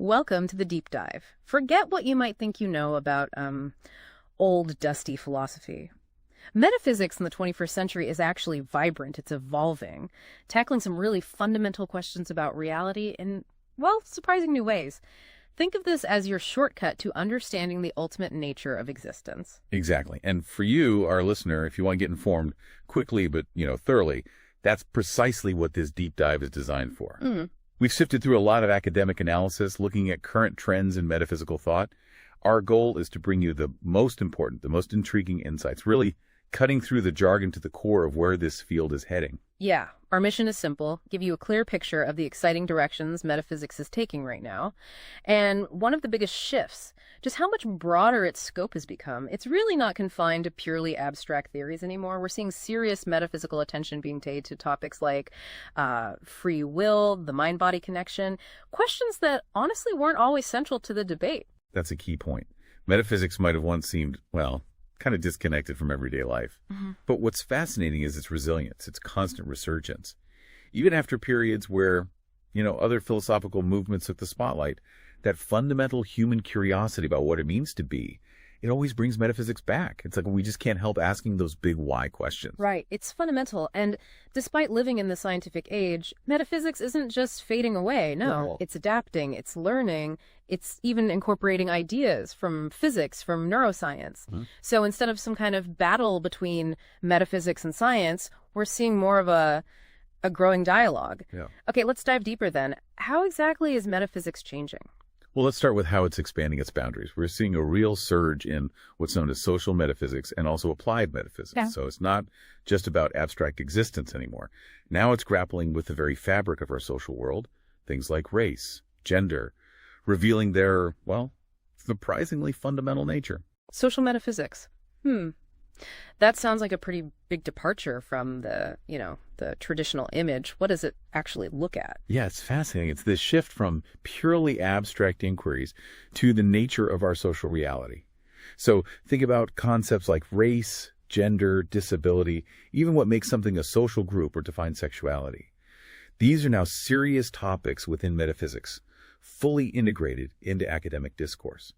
Welcome to the deep dive. Forget what you might think you know about old, dusty philosophy. Metaphysics in the 21st century is actually vibrant. It's evolving, tackling some really fundamental questions about reality in, well, surprising new ways. Think of this as your shortcut to understanding the ultimate nature of existence. Exactly. And for you, our listener, if you want to get informed quickly but, thoroughly, that's precisely what this deep dive is designed for. We've sifted through a lot of academic analysis, looking at current trends in metaphysical thought. Our goal is to bring you the most important, the most intriguing insights, really cutting through the jargon to the core of where this field is heading. Yeah, our mission is simple: give you a clear picture of the exciting directions metaphysics is taking right now. And one of the biggest shifts, just how much broader its scope has become. It's really not confined to purely abstract theories anymore. We're seeing serious metaphysical attention being paid to topics like free will, the mind-body connection, questions that honestly weren't always central to the debate. That's a key point. Metaphysics might have once seemed, kind of disconnected from everyday life. But what's fascinating is its resilience, its constant resurgence. Even after periods where, other philosophical movements took the spotlight, that fundamental human curiosity about what it means to be, it always brings metaphysics back. It's like we just can't help asking those big why questions. Right. It's fundamental. And despite living in the scientific age, metaphysics isn't just fading away. No, it's adapting, it's learning, it's even incorporating ideas from physics, from neuroscience. So instead of some kind of battle between metaphysics and science, we're seeing more of a growing dialogue. Okay, let's dive deeper then. How exactly is metaphysics changing? Well, let's start with how it's expanding its boundaries. We're seeing a real surge in what's known as social metaphysics and also applied metaphysics. Yeah. So it's not just about abstract existence anymore. Now it's grappling with the very fabric of our social world, things like race, gender, revealing their, surprisingly fundamental nature. Social metaphysics. That sounds like a pretty big departure from the traditional image. What does it actually look at? Yeah, it's fascinating. It's this shift from purely abstract inquiries to the nature of our social reality. So think about concepts like race, gender, disability, even what makes something a social group or defines sexuality. These are now serious topics within metaphysics, fully integrated into academic discourse.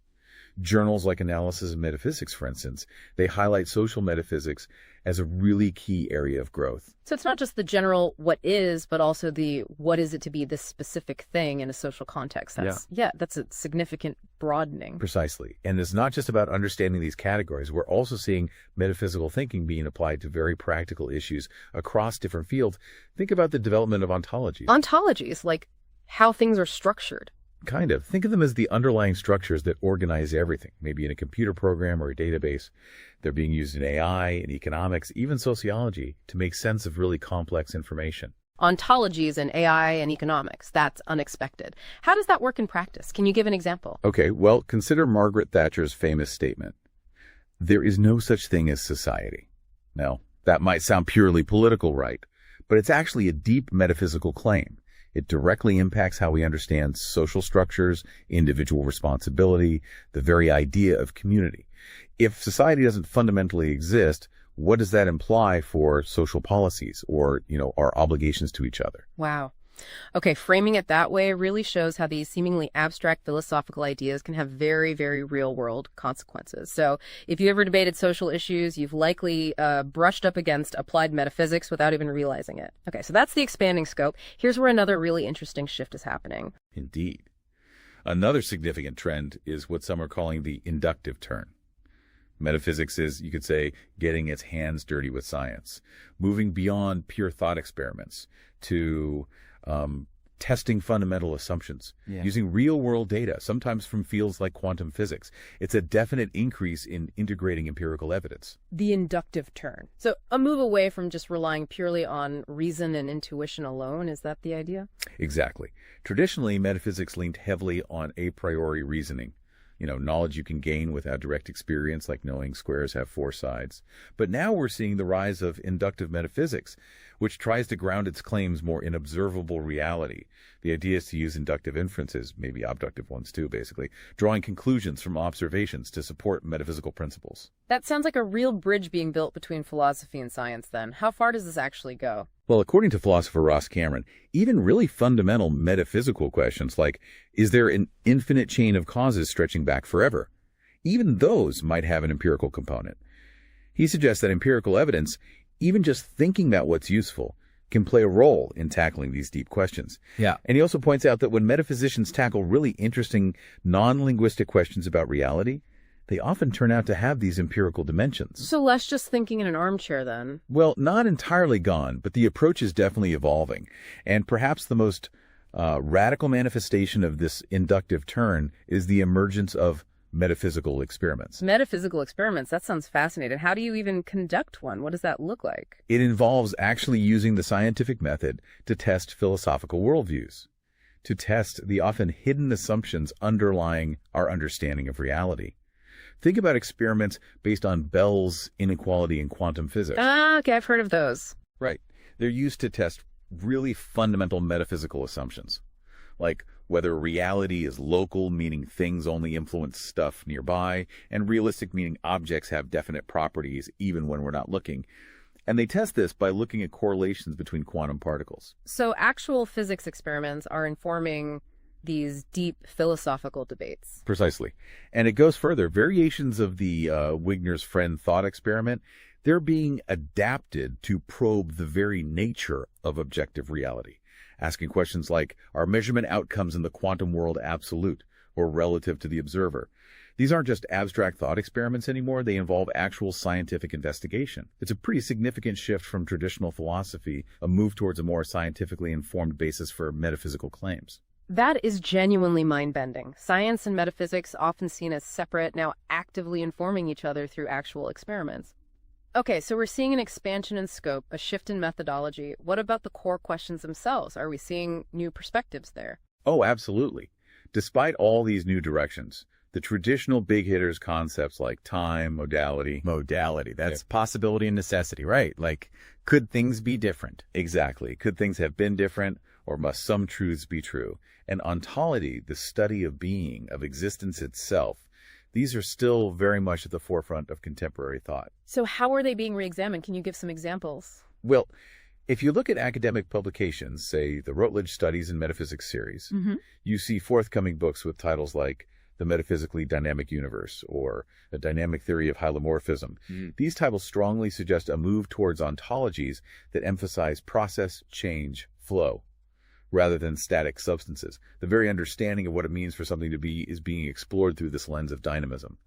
Journals like Analysis of Metaphysics, for instance, they highlight social metaphysics as a really key area of growth. So it's not just the general what is, but also the what is it to be this specific thing in a social context. That's a significant broadening. Precisely. And it's not just about understanding these categories. We're also seeing metaphysical thinking being applied to very practical issues across different fields. Think about the development of ontologies. Ontologies, like how things are structured. Kind of. Think of them as the underlying structures that organize everything, maybe in a computer program or a database. They're being used in AI, in economics, even sociology, to make sense of really complex information. Ontologies in AI and economics. That's unexpected. How does that work in practice? Can you give an example? Okay, well, consider Margaret Thatcher's famous statement. There is no such thing as society. Now, that might sound purely political, right? But it's actually a deep metaphysical claim. It directly impacts how we understand social structures, individual responsibility, the very idea of community. If society doesn't fundamentally exist, what does that imply for social policies or, our obligations to each other? Wow. Okay, framing it that way really shows how these seemingly abstract philosophical ideas can have very, very real-world consequences. So if you ever debated social issues, you've likely brushed up against applied metaphysics without even realizing it. Okay, so that's the expanding scope. Here's where another really interesting shift is happening. Indeed. Another significant trend is what some are calling the inductive turn. Metaphysics is, you could say, getting its hands dirty with science, moving beyond pure thought experiments to testing fundamental assumptions, using real-world data, sometimes from fields like quantum physics. It's a definite increase in integrating empirical evidence. The inductive turn. So a move away from just relying purely on reason and intuition alone. Is that the idea? Exactly. Traditionally, metaphysics leaned heavily on a priori reasoning. Knowledge you can gain without direct experience, like knowing squares have four sides. But now we're seeing the rise of inductive metaphysics, which tries to ground its claims more in observable reality. The idea is to use inductive inferences, maybe abductive ones too, basically, drawing conclusions from observations to support metaphysical principles. That sounds like a real bridge being built between philosophy and science then. How far does this actually go? Well, according to philosopher Ross Cameron, even really fundamental metaphysical questions like, is there an infinite chain of causes stretching back forever? Even those might have an empirical component. He suggests that empirical evidence, even just thinking about what's useful, can play a role in tackling these deep questions. Yeah. And he also points out that when metaphysicians tackle really interesting non-linguistic questions about reality, they often turn out to have these empirical dimensions. So less just thinking in an armchair then. Well, not entirely gone, but the approach is definitely evolving. And perhaps the most radical manifestation of this inductive turn is the emergence of metaphysical experiments. Metaphysical experiments, that sounds fascinating. How do you even conduct one? What does that look like? It involves actually using the scientific method to test philosophical worldviews, to test the often hidden assumptions underlying our understanding of reality. Think about experiments based on Bell's inequality in quantum physics. Okay, I've heard of those. Right. They're used to test really fundamental metaphysical assumptions, like whether reality is local, meaning things only influence stuff nearby, and realistic, meaning objects have definite properties even when we're not looking. And they test this by looking at correlations between quantum particles. So actual physics experiments are informing these deep philosophical debates. Precisely. And it goes further. Variations of the Wigner's friend thought experiment, they're being adapted to probe the very nature of objective reality, asking questions like, are measurement outcomes in the quantum world absolute or relative to the observer? These aren't just abstract thought experiments anymore. They involve actual scientific investigation. It's a pretty significant shift from traditional philosophy, a move towards a more scientifically informed basis for metaphysical claims. That is genuinely mind-bending. Science and metaphysics, often seen as separate, now actively informing each other through actual experiments. Okay, so we're seeing an expansion in scope, a shift in methodology. What about the core questions themselves? Are we seeing new perspectives there? Oh, absolutely. Despite all these new directions, the traditional big hitters concepts like time, modality. That's possibility and necessity, right? Like, could things be different? Exactly. Could things have been different, or must some truths be true? And ontology, the study of being, of existence itself, these are still very much at the forefront of contemporary thought. So how are they being re-examined? Can you give some examples? Well, if you look at academic publications, say the Routledge Studies in Metaphysics series, you see forthcoming books with titles like The Metaphysically Dynamic Universe or A Dynamic Theory of Hylomorphism. These titles strongly suggest a move towards ontologies that emphasize process, change, flow, rather than static substances. The very understanding of what it means for something to be is being explored through this lens of dynamism.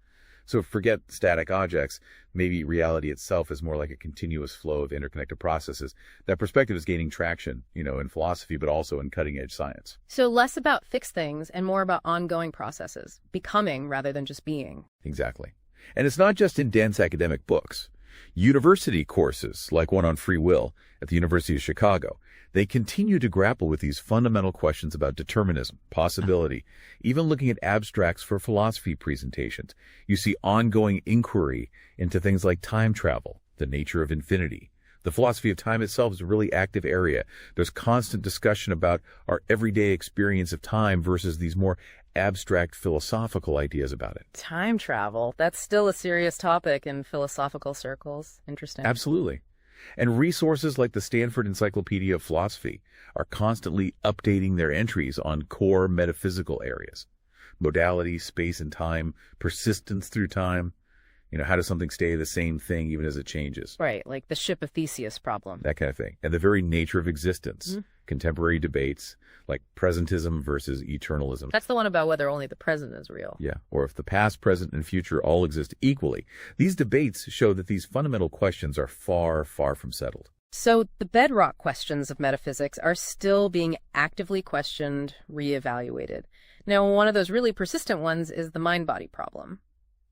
So forget static objects. Maybe reality itself is more like a continuous flow of interconnected processes. That perspective is gaining traction, in philosophy, but also in cutting-edge science. So less about fixed things and more about ongoing processes, becoming rather than just being. Exactly. And it's not just in dense academic books. University courses, like one on free will at the University of Chicago, they continue to grapple with these fundamental questions about determinism, possibility, even looking at abstracts for philosophy presentations. You see ongoing inquiry into things like time travel, the nature of infinity. The philosophy of time itself is a really active area. There's constant discussion about our everyday experience of time versus these more abstract philosophical ideas about it. Time travel, that's still a serious topic in philosophical circles. Interesting. Absolutely. And resources like the Stanford Encyclopedia of Philosophy are constantly updating their entries on core metaphysical areas. Modality, space and time, persistence through time. How does something stay the same thing even as it changes? Right, like the ship of Theseus problem. That kind of thing. And the very nature of existence. Contemporary debates like presentism versus eternalism. That's the one about whether only the present is real. Yeah, or if the past, present, and future all exist equally. These debates show that these fundamental questions are far, far from settled. So the bedrock questions of metaphysics are still being actively questioned, reevaluated. Now, one of those really persistent ones is the mind-body problem.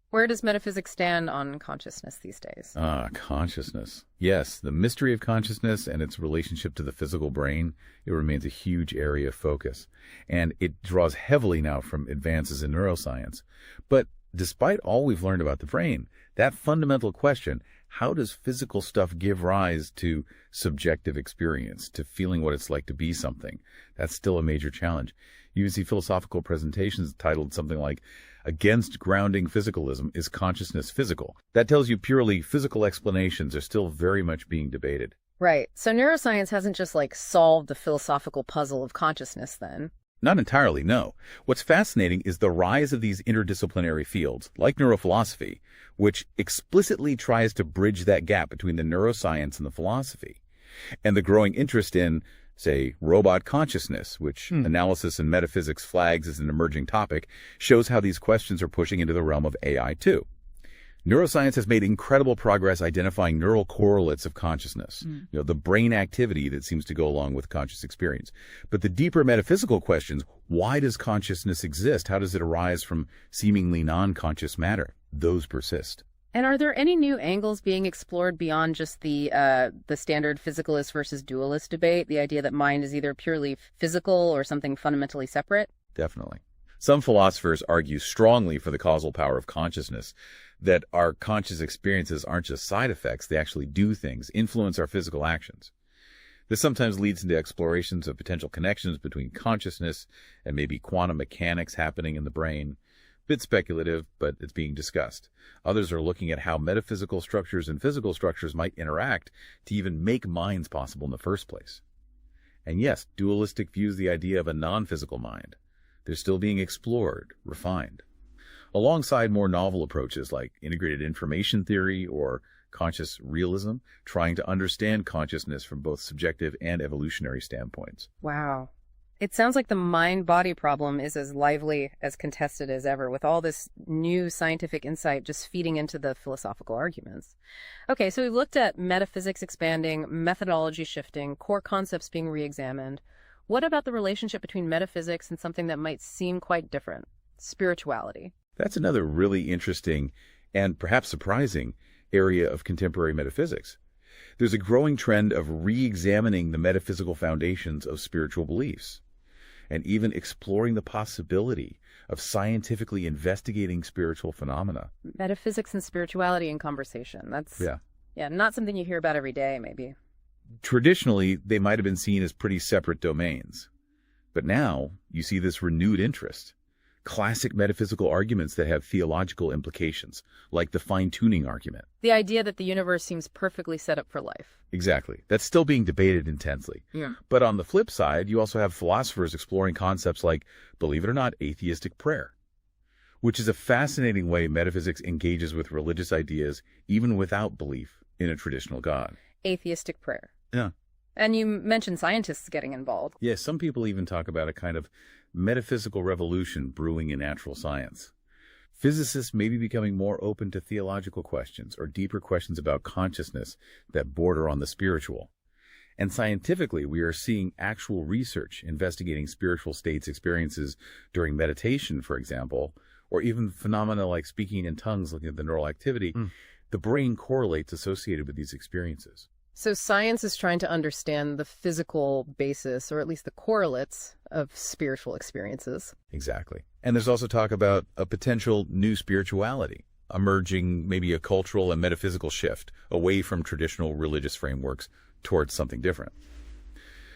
Where does metaphysics stand on consciousness these days? Consciousness. Yes, the mystery of consciousness and its relationship to the physical brain, it remains a huge area of focus. And it draws heavily now from advances in neuroscience. But despite all we've learned about the brain, that fundamental question, how does physical stuff give rise to subjective experience, to feeling what it's like to be something? That's still a major challenge. You can see philosophical presentations titled something like, Against Grounding Physicalism, Is Consciousness Physical? That tells you purely physical explanations are still very much being debated. Right. So neuroscience hasn't just like solved the philosophical puzzle of consciousness then. Not entirely, no. What's fascinating is the rise of these interdisciplinary fields, like neurophilosophy, which explicitly tries to bridge that gap between the neuroscience and the philosophy. And the growing interest in, say, robot consciousness, which analysis and metaphysics flags as an emerging topic, shows how these questions are pushing into the realm of AI too. Neuroscience has made incredible progress identifying neural correlates of consciousness, the brain activity that seems to go along with conscious experience. But the deeper metaphysical questions, why does consciousness exist? How does it arise from seemingly non-conscious matter? Those persist. And are there any new angles being explored beyond just the standard physicalist versus dualist debate, the idea that mind is either purely physical or something fundamentally separate? Definitely. Some philosophers argue strongly for the causal power of consciousness, that our conscious experiences aren't just side effects, they actually do things, influence our physical actions. This sometimes leads into explorations of potential connections between consciousness and maybe quantum mechanics happening in the brain. Bit speculative, but it's being discussed. Others are looking at how metaphysical structures and physical structures might interact to even make minds possible in the first place. And yes, dualistic views the idea of a non-physical mind. They're still being explored, refined, alongside more novel approaches like integrated information theory or conscious realism, trying to understand consciousness from both subjective and evolutionary standpoints. Wow. It sounds like the mind-body problem is as lively as contested as ever, with all this new scientific insight just feeding into the philosophical arguments. Okay, so we've looked at metaphysics expanding, methodology shifting, core concepts being re-examined. What about the relationship between metaphysics and something that might seem quite different? Spirituality. That's another really interesting and perhaps surprising area of contemporary metaphysics. There's a growing trend of re-examining the metaphysical foundations of spiritual beliefs, and even exploring the possibility of scientifically investigating spiritual phenomena. Metaphysics and spirituality in conversation. That's not something you hear about every day, maybe. Traditionally, they might have been seen as pretty separate domains. But now, you see this renewed interest. Classic metaphysical arguments that have theological implications, like the fine-tuning argument. The idea that the universe seems perfectly set up for life. Exactly. That's still being debated intensely. Yeah. But on the flip side, you also have philosophers exploring concepts like, believe it or not, atheistic prayer, which is a fascinating way metaphysics engages with religious ideas even without belief in a traditional God. Atheistic prayer. Yeah. And you mentioned scientists getting involved. Yes, some people even talk about a kind of metaphysical revolution brewing in natural science. Physicists may be becoming more open to theological questions or deeper questions about consciousness that border on the spiritual. And scientifically, we are seeing actual research investigating spiritual states experiences during meditation, for example, or even phenomena like speaking in tongues, looking at the neural activity. The brain correlates associated with these experiences. So science is trying to understand the physical basis, or at least the correlates, of spiritual experiences. Exactly. And there's also talk about a potential new spirituality, emerging maybe a cultural and metaphysical shift away from traditional religious frameworks towards something different.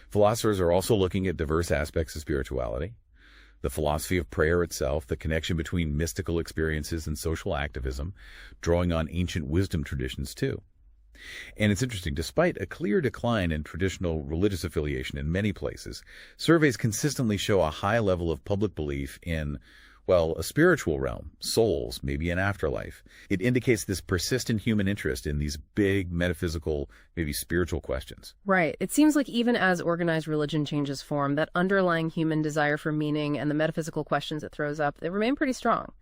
Philosophers are also looking at diverse aspects of spirituality, the philosophy of prayer itself, the connection between mystical experiences and social activism, drawing on ancient wisdom traditions too. And it's interesting, despite a clear decline in traditional religious affiliation in many places, surveys consistently show a high level of public belief in, well, a spiritual realm, souls, maybe an afterlife. It indicates this persistent human interest in these big metaphysical, maybe spiritual questions. Right. It seems like even as organized religion changes form, that underlying human desire for meaning and the metaphysical questions it throws up, they remain pretty strong.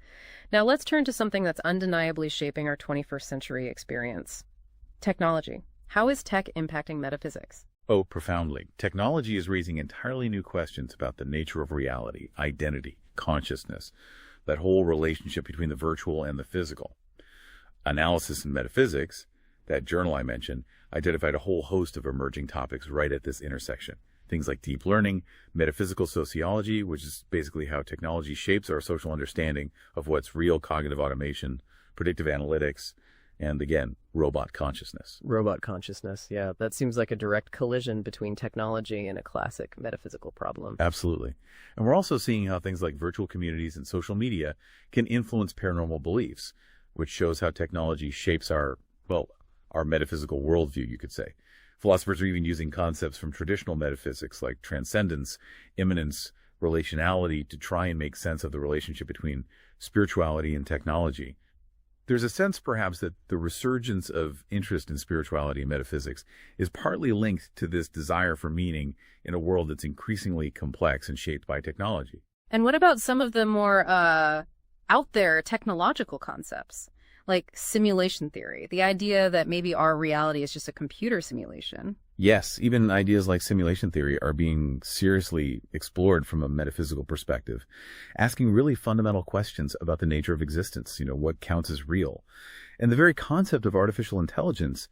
Now let's turn to something that's undeniably shaping our 21st century experience. Technology. How is tech impacting metaphysics? Oh, profoundly. Technology is raising entirely new questions about the nature of reality, identity, consciousness, that whole relationship between the virtual and the physical. Analysis in Metaphysics, that journal I mentioned, identified a whole host of emerging topics right at this intersection. Things like deep learning, metaphysical sociology, which is basically how technology shapes our social understanding of what's real cognitive automation, predictive analytics, and again, robot consciousness. Robot consciousness, yeah. That seems like a direct collision between technology and a classic metaphysical problem. Absolutely. And we're also seeing how things like virtual communities and social media can influence paranormal beliefs, which shows how technology shapes our metaphysical worldview, you could say. Philosophers are even using concepts from traditional metaphysics like transcendence, immanence, relationality to try and make sense of the relationship between spirituality and technology. There's a sense, perhaps, that the resurgence of interest in spirituality and metaphysics is partly linked to this desire for meaning in a world that's increasingly complex and shaped by technology. And what about some of the more out there technological concepts, like simulation theory, the idea that maybe our reality is just a computer simulation? Yes, even ideas like simulation theory are being seriously explored from a metaphysical perspective, asking really fundamental questions about the nature of existence, what counts as real. And the very concept of artificial intelligence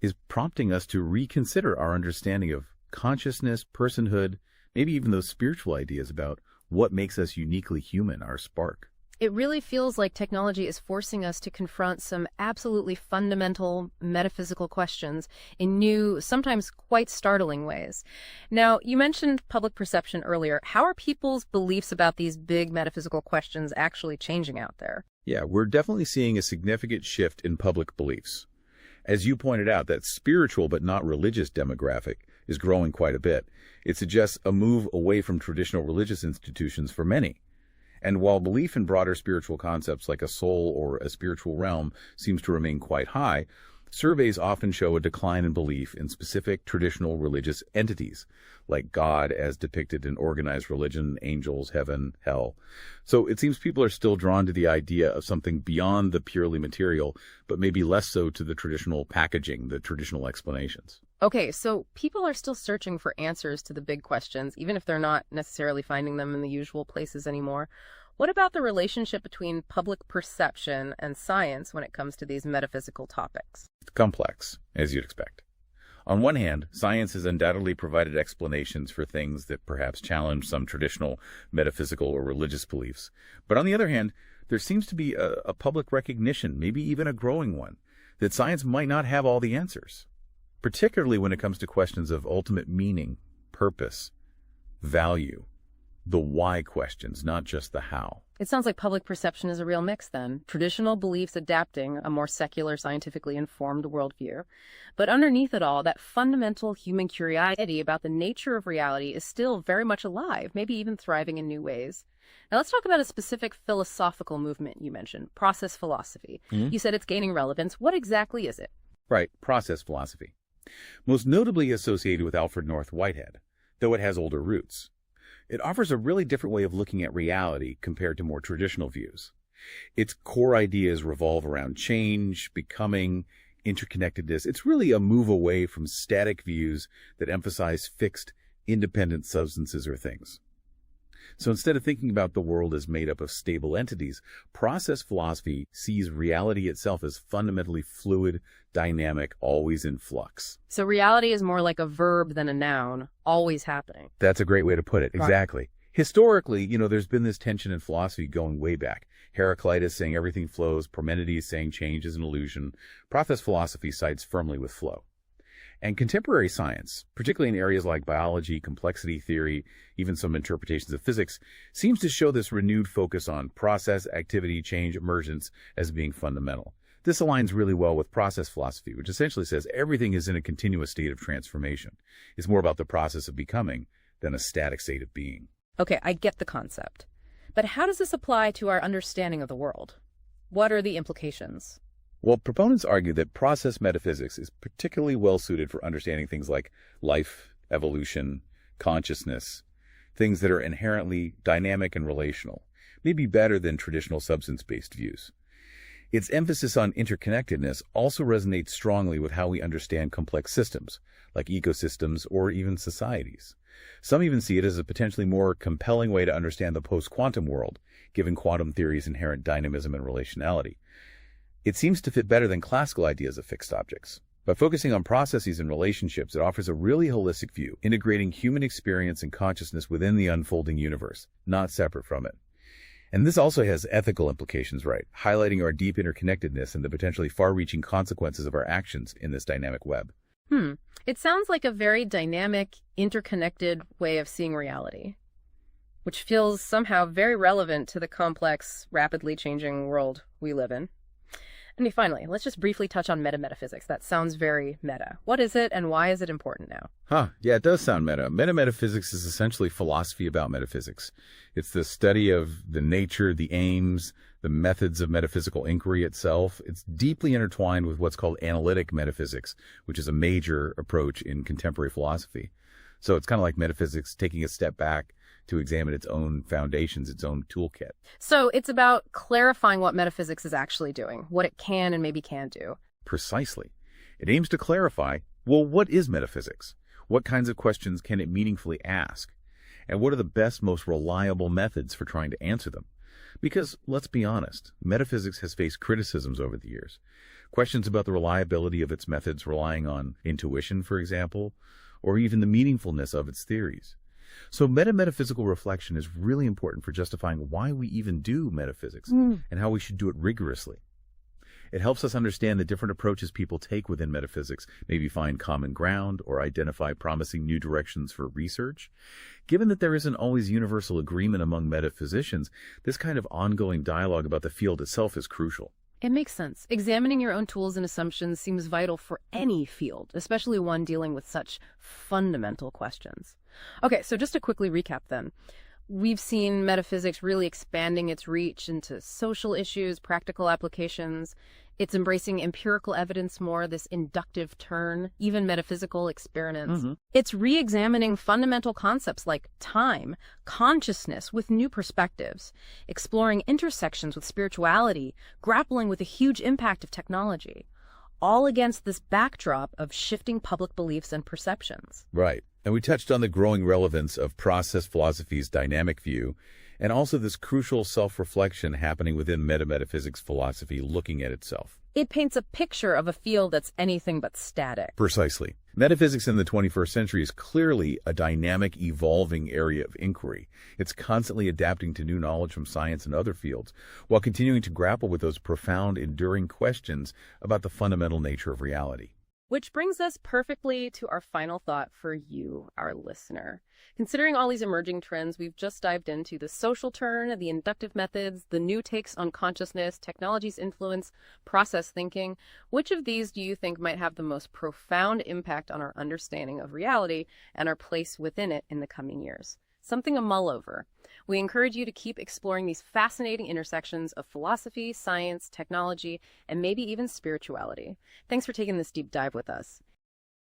is prompting us to reconsider our understanding of consciousness, personhood, maybe even those spiritual ideas about what makes us uniquely human, our spark. It really feels like technology is forcing us to confront some absolutely fundamental metaphysical questions in new, sometimes quite startling ways. Now, you mentioned public perception earlier. How are people's beliefs about these big metaphysical questions actually changing out there? Yeah, we're definitely seeing a significant shift in public beliefs. As you pointed out, that spiritual but not religious demographic is growing quite a bit. It suggests a move away from traditional religious institutions for many. And while belief in broader spiritual concepts like a soul or a spiritual realm seems to remain quite high, surveys often show a decline in belief in specific traditional religious entities, like God as depicted in organized religion, angels, heaven, hell. So it seems people are still drawn to the idea of something beyond the purely material, but maybe less so to the traditional packaging, the traditional explanations. Okay, so people are still searching for answers to the big questions, even if they're not necessarily finding them in the usual places anymore. What about the relationship between public perception and science when it comes to these metaphysical topics? It's complex, as you'd expect. On one hand, science has undoubtedly provided explanations for things that perhaps challenge some traditional metaphysical or religious beliefs. But on the other hand, there seems to be a public recognition, maybe even a growing one, that science might not have all the answers, particularly when it comes to questions of ultimate meaning, purpose, value, the why questions, not just the how. It sounds like public perception is a real mix then. Traditional beliefs adapting a more secular, scientifically informed worldview. But underneath it all, that fundamental human curiosity about the nature of reality is still very much alive, maybe even thriving in new ways. Now let's talk about a specific philosophical movement you mentioned, process philosophy. You said it's gaining relevance. What exactly is it? Right, process philosophy. Most notably associated with Alfred North Whitehead, though it has older roots. It offers a really different way of looking at reality compared to more traditional views. Its core ideas revolve around change, becoming, interconnectedness. It's really a move away from static views that emphasize fixed, independent substances or things. So instead of thinking about the world as made up of stable entities, process philosophy sees reality itself as fundamentally fluid, dynamic, always in flux. So reality is more like a verb than a noun, always happening. That's a great way to put it. Right. Exactly. Historically, there's been this tension in philosophy going way back. Heraclitus saying everything flows, Parmenides saying change is an illusion. Process philosophy sides firmly with flow. And contemporary science, particularly in areas like biology, complexity theory, even some interpretations of physics, seems to show this renewed focus on process, activity, change, emergence as being fundamental. This aligns really well with process philosophy, which essentially says everything is in a continuous state of transformation. It's more about the process of becoming than a static state of being. Okay, I get the concept. But how does this apply to our understanding of the world? What are the implications? Well, proponents argue that process metaphysics is particularly well suited for understanding things like life, evolution, consciousness, things that are inherently dynamic and relational, maybe better than traditional substance-based views. Its emphasis on interconnectedness also resonates strongly with how we understand complex systems, like ecosystems or even societies. Some even see it as a potentially more compelling way to understand the post-quantum world, given quantum theory's inherent dynamism and relationality. It seems to fit better than classical ideas of fixed objects. By focusing on processes and relationships, it offers a really holistic view, integrating human experience and consciousness within the unfolding universe, not separate from it. And this also has ethical implications, right? Highlighting our deep interconnectedness and the potentially far-reaching consequences of our actions in this dynamic web. It sounds like a very dynamic, interconnected way of seeing reality, which feels somehow very relevant to the complex, rapidly changing world we live in. And finally, let's just briefly touch on meta-metaphysics. That sounds very meta. What is it, and why is it important now? Yeah, it does sound meta. Meta-metaphysics is essentially philosophy about metaphysics. It's the study of the nature, the aims, the methods of metaphysical inquiry itself. It's deeply intertwined with what's called analytic metaphysics, which is a major approach in contemporary philosophy. So it's kind of like metaphysics taking a step back to examine its own foundations, its own toolkit. So it's about clarifying what metaphysics is actually doing, what it can and maybe can't do. Precisely. It aims to clarify, well, what is metaphysics? What kinds of questions can it meaningfully ask? And what are the best, most reliable methods for trying to answer them? Because, let's be honest, metaphysics has faced criticisms over the years. Questions about the reliability of its methods relying on intuition, for example, or even the meaningfulness of its theories. So meta-metaphysical reflection is really important for justifying why we even do metaphysics and how we should do it rigorously. It helps us understand the different approaches people take within metaphysics, maybe find common ground or identify promising new directions for research. Given that there isn't always universal agreement among metaphysicians, this kind of ongoing dialogue about the field itself is crucial. It makes sense. Examining your own tools and assumptions seems vital for any field, especially one dealing with such fundamental questions. Okay, so just to quickly recap then. We've seen metaphysics really expanding its reach into social issues, practical applications. It's embracing empirical evidence more, this inductive turn, even metaphysical experiments. It's re-examining fundamental concepts like time, consciousness with new perspectives, exploring intersections with spirituality, grappling with the huge impact of technology, all against this backdrop of shifting public beliefs and perceptions. Right. And we touched on the growing relevance of process philosophy's dynamic view, and also this crucial self-reflection happening within meta-metaphysics philosophy looking at itself. It paints a picture of a field that's anything but static. Precisely. Metaphysics in the 21st century is clearly a dynamic, evolving area of inquiry. It's constantly adapting to new knowledge from science and other fields, while continuing to grapple with those profound, enduring questions about the fundamental nature of reality. Which brings us perfectly to our final thought for you, our listener. Considering all these emerging trends, we've just dived into the social turn, the inductive methods, the new takes on consciousness, technology's influence, process thinking. Which of these do you think might have the most profound impact on our understanding of reality and our place within it in the coming years? Something to mull over. We encourage you to keep exploring these fascinating intersections of philosophy, science, technology, and maybe even spirituality. Thanks for taking this deep dive with us.